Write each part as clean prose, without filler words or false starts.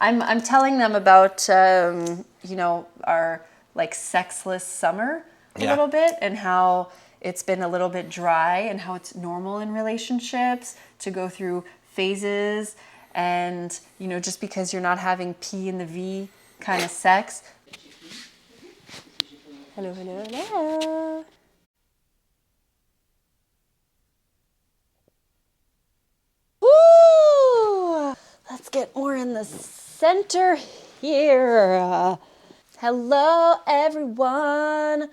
I'm telling them about our like sexless summer a little bit, and how it's been a little bit dry, and how it's normal in relationships to go through phases, and just because you're not having P in the V kind of sex. Hello, hello, hello. Woo! Let's get more in the center here. Hello, everyone.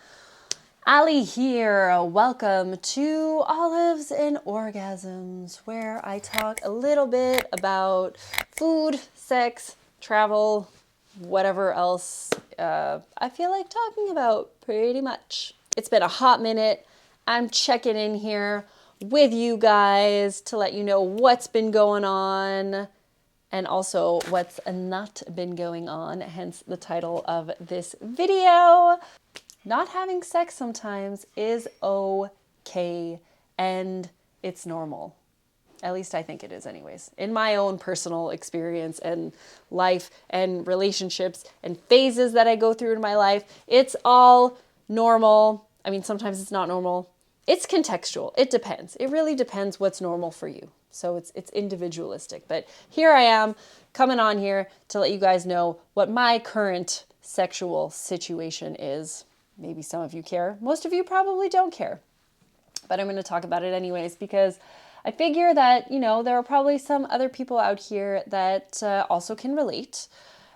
Ali here. Welcome to Olives and Orgasms, where I talk a little bit about food, sex, travel, whatever else I feel like talking about, pretty much. It's been a hot minute. I'm checking in here with you guys to let you know what's been going on and also what's not been going on, hence the title of this video. Not having sex sometimes is okay, and it's normal. At least I think it is anyways. In my own personal experience and life and relationships and phases that I go through in my life, it's all normal. I mean, sometimes it's not normal. It's contextual. It depends. It really depends what's normal for you. So it's individualistic. But here I am coming on here to let you guys know what my current sexual situation is. Maybe some of you care. Most of you probably don't care. But I'm going to talk about it anyways because I figure that, there are probably some other people out here that also can relate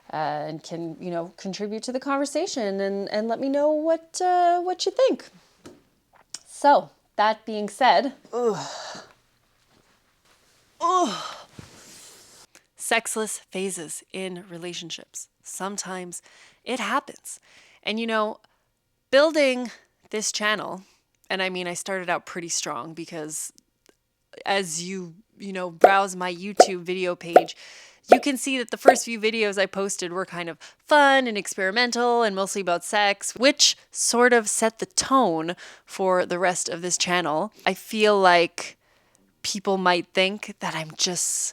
and can, contribute to the conversation and let me know what you think. So, that being said, sexless phases in relationships. Sometimes it happens. And, building this channel, and I mean, I started out pretty strong because as you browse my YouTube video page, you can see that the first few videos I posted were kind of fun and experimental and mostly about sex, which sort of set the tone for the rest of this channel. I feel like people might think that I'm just,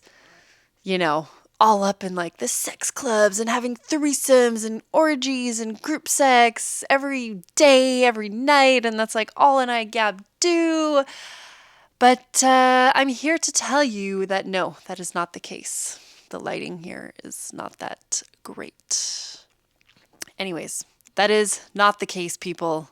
all up in like the sex clubs and having threesomes and orgies and group sex every day, every night, and that's like all an iGab do. But I'm here to tell you that no, that is not the case. The lighting here is not that great. Anyways, that is not the case, people.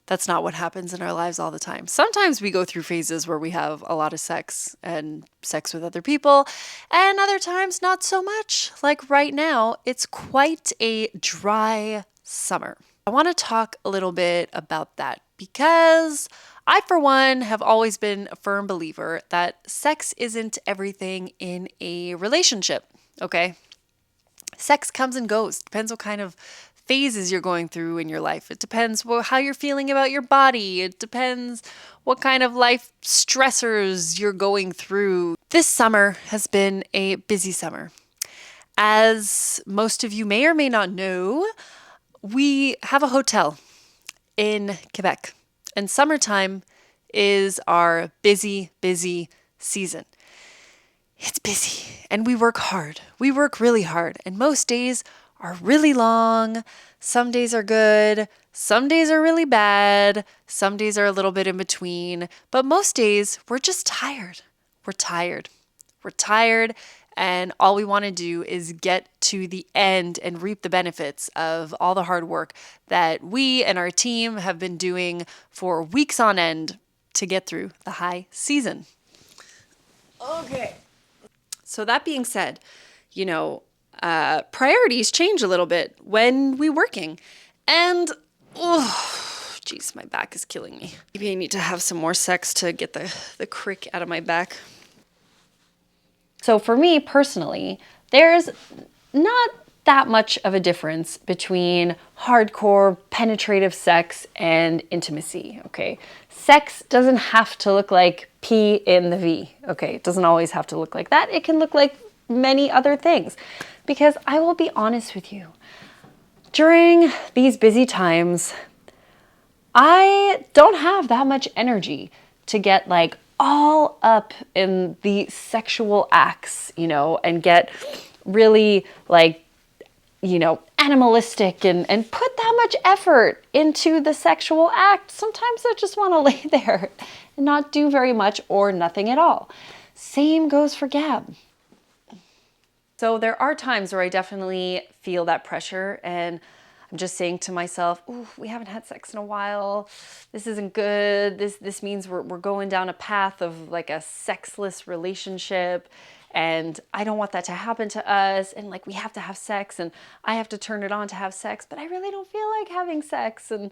That's not what happens in our lives all the time. Sometimes we go through phases where we have a lot of sex and sex with other people, and other times not so much. Like right now, it's quite a dry summer. I want to talk a little bit about that because I, for one, have always been a firm believer that sex isn't everything in a relationship, okay? Sex comes and goes. Depends what kind of phases you're going through in your life. It depends how you're feeling about your body. It depends what kind of life stressors you're going through. This summer has been a busy summer. As most of you may or may not know, we have a hotel in Quebec, and summertime is our busy season. It's busy, and we work hard. We work really hard, and most days are really long. Some days are good. Some days are really bad. Some days are a little bit in between. But most days, we're just tired. We're tired. We're tired, and all we want to do is get to the end and reap the benefits of all the hard work that we and our team have been doing for weeks on end to get through the high season. Okay. So that being said, priorities change a little bit when we're working. And, geez, my back is killing me. Maybe I need to have some more sex to get the crick out of my back. So for me personally, there's not that much of a difference between hardcore penetrative sex and intimacy, okay? Sex doesn't have to look like P in the V, okay? It doesn't always have to look like that. It can look like many other things. Because I will be honest with you, during these busy times, I don't have that much energy to get all up in the sexual acts, and get really like, animalistic and put that much effort into the sexual act. Sometimes I just want to lay there and not do very much or nothing at all. Same goes for Gab. So there are times where I definitely feel that pressure, and I'm just saying to myself, "Ooh, we haven't had sex in a while. This isn't good. This means we're going down a path of like a sexless relationship, and I don't want that to happen to us. And like we have to have sex, and I have to turn it on to have sex, but I really don't feel like having sex." And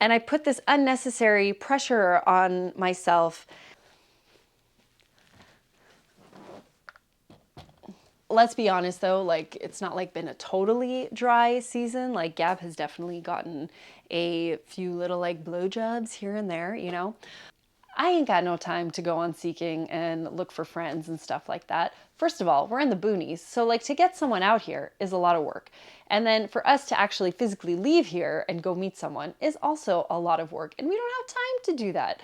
I put this unnecessary pressure on myself. Let's be honest though, like it's not like been a totally dry season. Like Gab has definitely gotten a few little like blowjobs here and there. I ain't got no time to go on Seeking and look for friends and stuff like that. First of all, we're in the boonies, so like to get someone out here is a lot of work. And then for us to actually physically leave here and go meet someone is also a lot of work, and we don't have time to do that.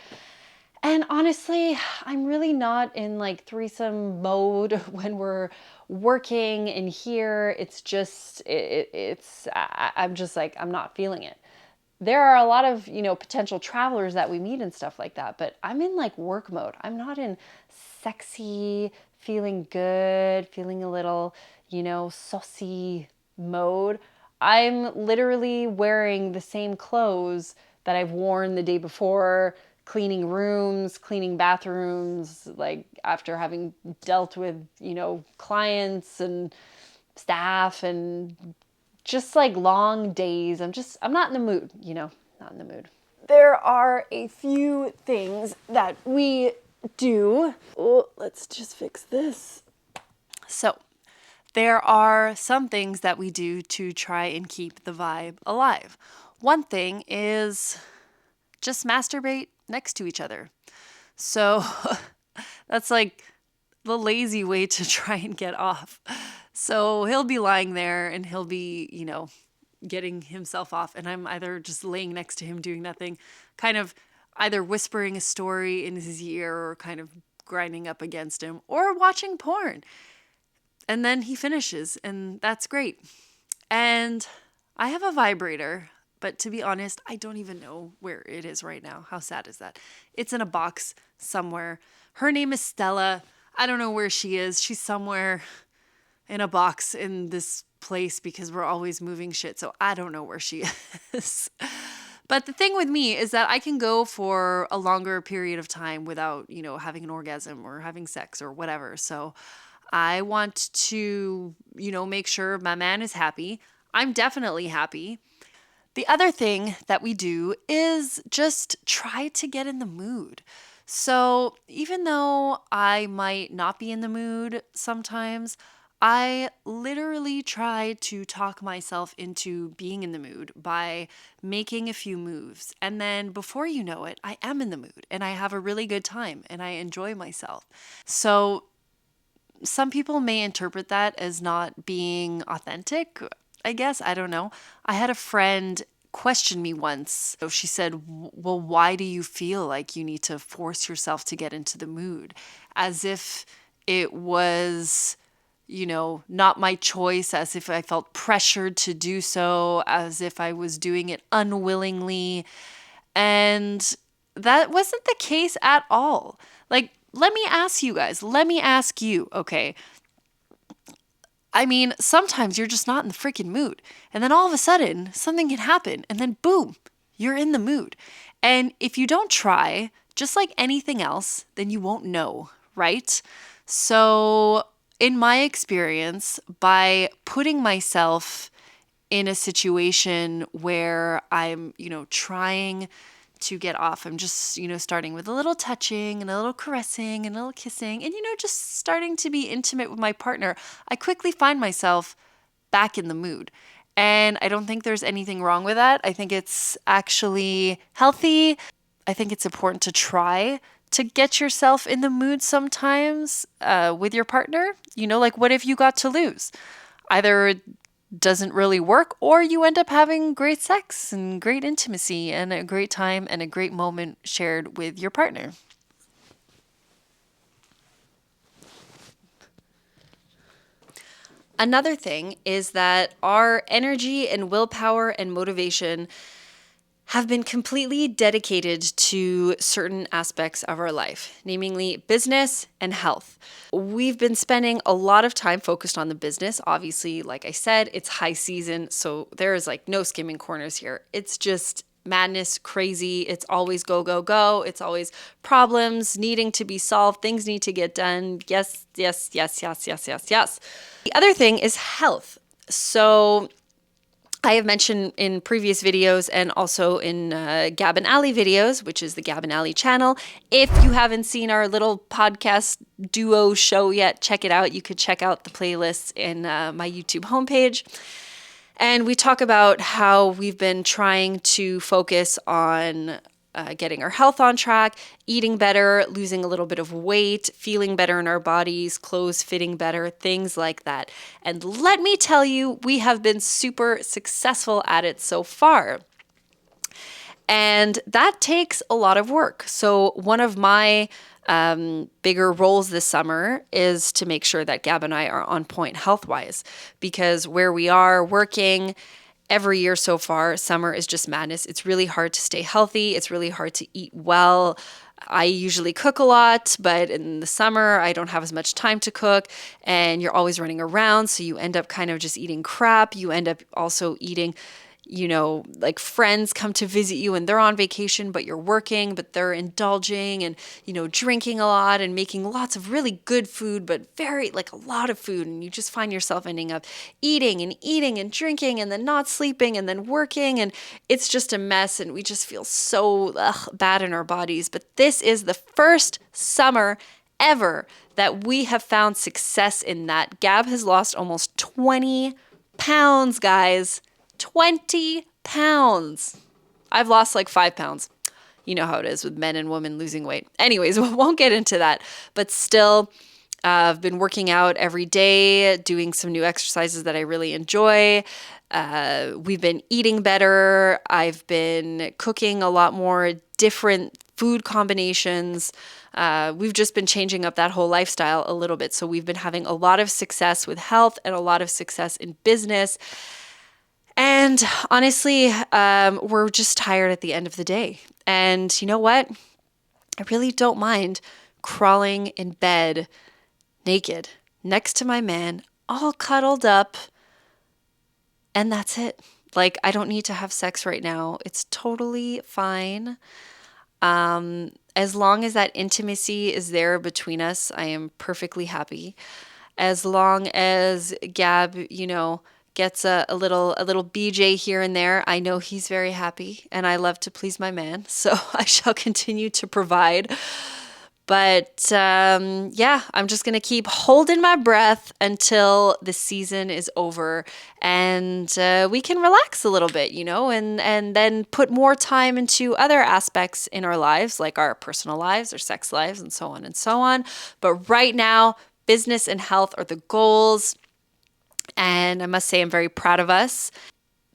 And honestly, I'm really not in like threesome mode when we're working in here. It's just, I'm just like, I'm not feeling it. There are a lot of, potential travelers that we meet and stuff like that, but I'm in like work mode. I'm not in sexy, feeling good, feeling a little, saucy mode. I'm literally wearing the same clothes that I've worn the day before, cleaning rooms, cleaning bathrooms, like after having dealt with, clients and staff and just like long days. I'm not in the mood, not in the mood. There are a few things that we do. Oh, let's just fix this. So, there are some things that we do to try and keep the vibe alive. One thing is just masturbate next to each other. So that's like the lazy way to try and get off. So he'll be lying there and he'll be, getting himself off. And I'm either just laying next to him doing nothing, kind of either whispering a story in his ear or kind of grinding up against him or watching porn. And then he finishes, and that's great. And I have a vibrator, but to be honest, I don't even know where it is right now. How sad is that? It's in a box somewhere. Her name is Stella. I don't know where she is. She's somewhere in a box in this place because we're always moving shit. So I don't know where she is. But the thing with me is that I can go for a longer period of time without, having an orgasm or having sex or whatever. So I want to, make sure my man is happy. I'm definitely happy. The other thing that we do is just try to get in the mood. So even though I might not be in the mood sometimes, I literally try to talk myself into being in the mood by making a few moves. And then before you know it, I am in the mood and I have a really good time and I enjoy myself. So some people may interpret that as not being authentic, I guess. I don't know. I had a friend question me once. So she said, "Well, why do you feel like you need to force yourself to get into the mood?" As if it was, not my choice, as if I felt pressured to do so, as if I was doing it unwillingly. And that wasn't the case at all. Like, let me ask you guys, okay? I mean, sometimes you're just not in the freaking mood. And then all of a sudden, something can happen. And then boom, you're in the mood. And if you don't try, just like anything else, then you won't know, right? So, in my experience, by putting myself in a situation where I'm, trying to get off. I'm just, starting with a little touching and a little caressing and a little kissing and, just starting to be intimate with my partner. I quickly find myself back in the mood. And I don't think there's anything wrong with that. I think it's actually healthy. I think it's important to try to get yourself in the mood sometimes with your partner. Like what have you got to lose? Either it doesn't really work or you end up having great sex and great intimacy and a great time and a great moment shared with your partner. Another thing is that our energy and willpower and motivation have been completely dedicated to certain aspects of our life, namely business and health. We've been spending a lot of time focused on the business. Obviously, like I said, it's high season, so there is like no skimming corners here. It's just madness, crazy. It's always go, go, go. It's always problems needing to be solved. Things need to get done. Yes, yes, yes, yes, yes, yes, yes. The other thing is health. So I have mentioned in previous videos and also in Gab and Ali videos, which is the Gab and Ali channel. If you haven't seen our little podcast duo show yet, check it out. You could check out the playlists in my YouTube homepage. And we talk about how we've been trying to focus on getting our health on track, eating better, losing a little bit of weight, feeling better in our bodies, clothes fitting better, things like that. And let me tell you, we have been super successful at it so far. And that takes a lot of work. So, one of my bigger roles this summer is to make sure that Gab and I are on point health wise, because where we are working, every year so far, summer is just madness. It's really hard to stay healthy. It's really hard to eat well. I usually cook a lot, but in the summer, I don't have as much time to cook, and you're always running around. So you end up kind of just eating crap. You end up also eating, like friends come to visit you and they're on vacation, but you're working, but they're indulging and, drinking a lot and making lots of really good food, but like a lot of food. And you just find yourself ending up eating and drinking and then not sleeping and then working. And it's just a mess. And we just feel so bad in our bodies. But this is the first summer ever that we have found success in that. Gab has lost almost 20 pounds, guys. 20 pounds. I've lost like 5 pounds. You know how it is with men and women losing weight. Anyways, we won't get into that. But still, I've been working out every day, doing some new exercises that I really enjoy. We've been eating better. I've been cooking a lot more different food combinations. We've just been changing up that whole lifestyle a little bit. So we've been having a lot of success with health and a lot of success in business. And honestly, we're just tired at the end of the day. And you know what? I really don't mind crawling in bed naked next to my man, all cuddled up. And that's it. Like, I don't need to have sex right now. It's totally fine. As long as that intimacy is there between us, I am perfectly happy. As long as Gab, gets a little BJ here and there, I know he's very happy, and I love to please my man, so I shall continue to provide. But I'm just gonna keep holding my breath until the season is over, and we can relax a little bit, and then put more time into other aspects in our lives, like our personal lives, our sex lives, and so on and so on. But right now, business and health are the goals. And I must say, I'm very proud of us.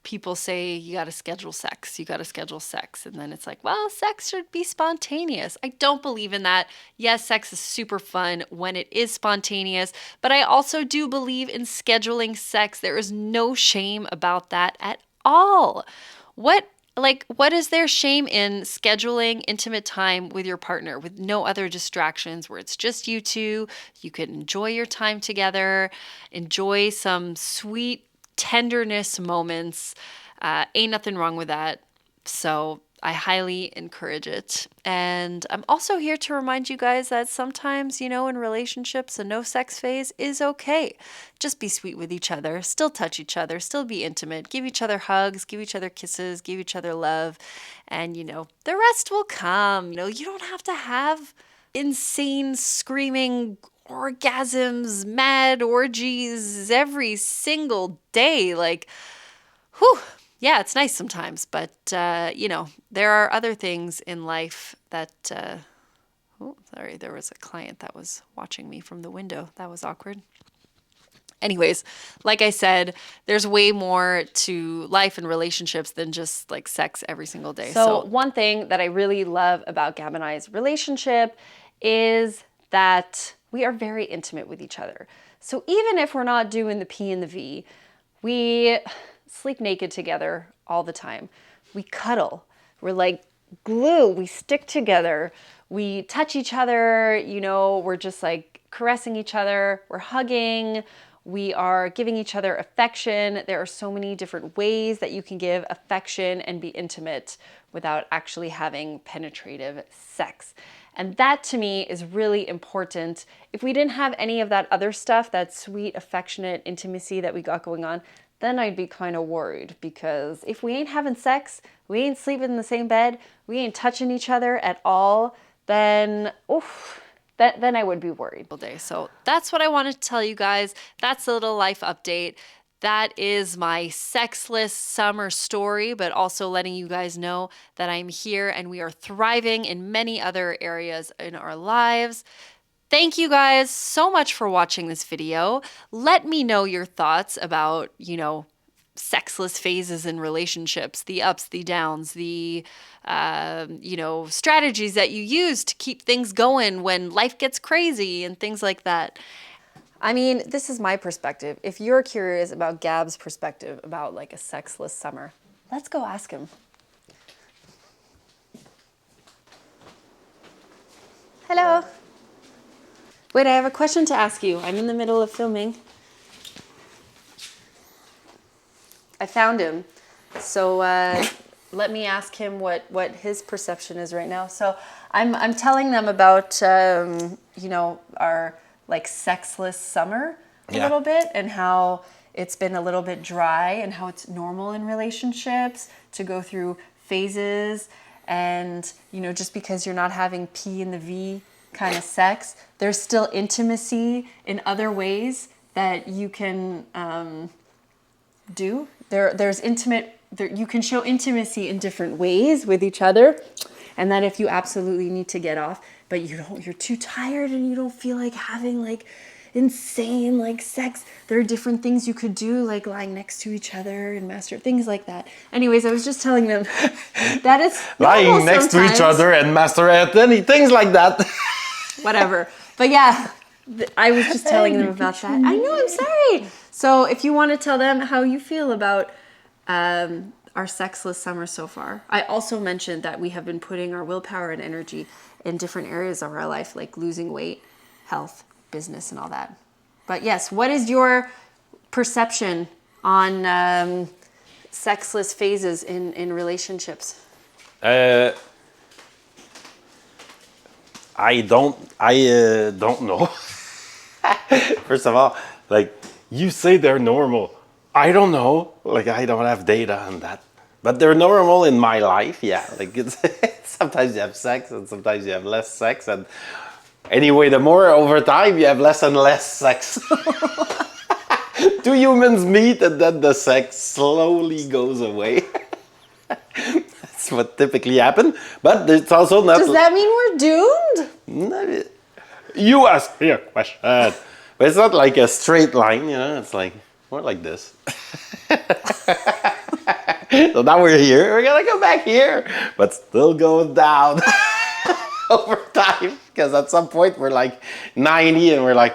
People say you got to schedule sex. You got to schedule sex. And then it's like, well, sex should be spontaneous. I don't believe in that. Yes, sex is super fun when it is spontaneous, but I also do believe in scheduling sex. There is no shame about that at all. What is there shame in scheduling intimate time with your partner with no other distractions, where it's just you two? You can enjoy your time together, enjoy some sweet tenderness moments. Ain't nothing wrong with that. So I highly encourage it. And I'm also here to remind you guys that sometimes, in relationships, a no sex phase is okay. Just be sweet with each other, still touch each other, still be intimate, give each other hugs, give each other kisses, give each other love. And, the rest will come. You don't have to have insane screaming orgasms, mad orgies every single day. Like, whew. Yeah, it's nice sometimes, but, there are other things in life that, sorry, there was a client that was watching me from the window. That was awkward. Anyways, like I said, there's way more to life and relationships than just like sex every single day. So one thing that I really love about Gab and I's relationship is that we are very intimate with each other. So even if we're not doing the P and the V, we sleep naked together all the time. We cuddle. We're like glue. We stick together. We touch each other. You know, we're just like caressing each other. We're hugging. We are giving each other affection. There are so many different ways that you can give affection and be intimate without actually having penetrative sex. And that to me is really important. If we didn't have any of that other stuff, that sweet, affectionate intimacy that we got going on, then I'd be kind of worried, because if we ain't having sex, we ain't sleeping in the same bed, we ain't touching each other at all, then oof, then I would be worried. So that's what I wanted to tell you guys. That's a little life update. That is my sexless summer story, but also letting you guys know that I'm here and we are thriving in many other areas in our lives. Thank you guys so much for watching this video. Let me know your thoughts about, sexless phases in relationships, the ups, the downs, the, strategies that you use to keep things going when life gets crazy and things like that. I mean, this is my perspective. If you're curious about Gab's perspective about like a sexless summer, let's go ask him. Hello. Wait, I have a question to ask you. I'm in the middle of filming. I found him. So let me ask him what his perception is right now. So I'm telling them about, our like sexless summer a little bit, and how it's been a little bit dry, and how it's normal in relationships to go through phases. And, just because you're not having P and the V kind of sex, there's still intimacy in other ways that you can do. There's you can show intimacy in different ways with each other. And that if you absolutely need to get off, but you're too tired and you don't feel like having like insane like sex, there are different things you could do, like lying next to each other and masturbate, things like that. Anyways, I was just telling them that it's lying next to each other and masturbate, things like that. Whatever. But yeah, I was just telling them about that. I know, I'm sorry. So if you want to tell them how you feel about our sexless summer so far. I also mentioned that we have been putting our willpower and energy in different areas of our life, like losing weight, health, business, and all that. But yes, what is your perception on sexless phases in relationships? I don't know. First of all, like, you say they're normal. I don't know. Like, I don't have data on that. But they're normal in my life, yeah. Like, it's sometimes you have sex and sometimes you have less sex. And anyway, the more over time, you have less and less sex. Two humans meet and then the sex slowly goes away. That's what typically happens. But it's also not... Does that mean we're doomed? You asked me a question. But it's not like a straight line, It's like more like this. So now we're here. We're gonna go back here, but still going down over time. Because at some point we're like 90 and we're like,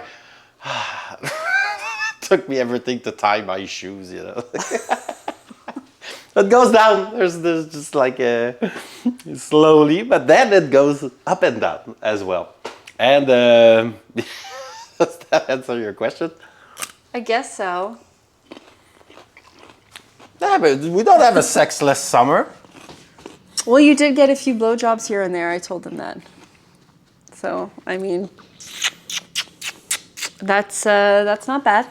took me everything to tie my shoes, It goes down. There's just like slowly, but then it goes up and down as well. And does that answer your question? I guess so. Yeah, but we don't have a sexless summer. Well, you did get a few blowjobs here and there. I told them that. So, I mean, that's not bad.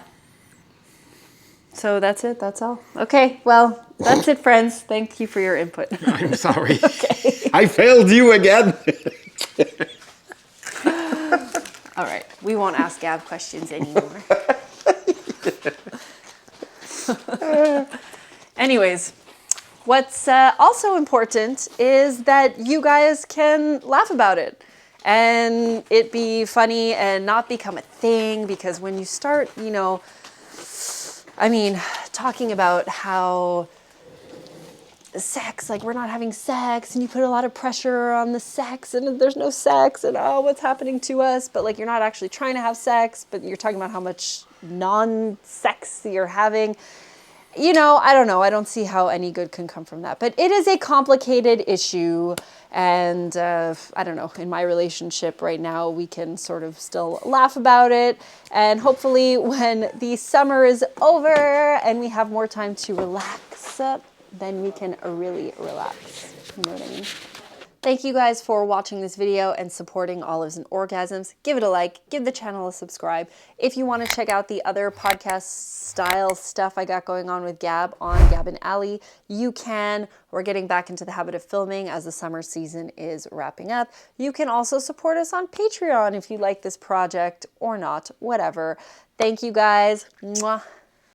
So that's it. That's all. Okay. Well, that's it, friends. Thank you for your input. I'm sorry. Okay. I failed you again. All right. We won't ask Gab questions anymore. Anyways, what's also important is that you guys can laugh about it and it be funny and not become a thing, because when you start, talking about how sex, like we're not having sex, and you put a lot of pressure on the sex, and there's no sex, and oh, what's happening to us? But like you're not actually trying to have sex, but you're talking about how much non-sex you're having. You know, I don't know. I don't see how any good can come from that. But it is a complicated issue. And I don't know, in my relationship right now, we can sort of still laugh about it. And hopefully when the summer is over and we have more time to relax, then we can really relax. You know what I mean? Thank you guys for watching this video and supporting Olives and Orgasms. Give it a like, give the channel a subscribe. If you want to check out the other podcast style stuff I got going on with Gab on Gab and Ali, you can. We're getting back into the habit of filming as the summer season is wrapping up. You can also support us on Patreon if you like this project or not, whatever. Thank you guys. Mwah.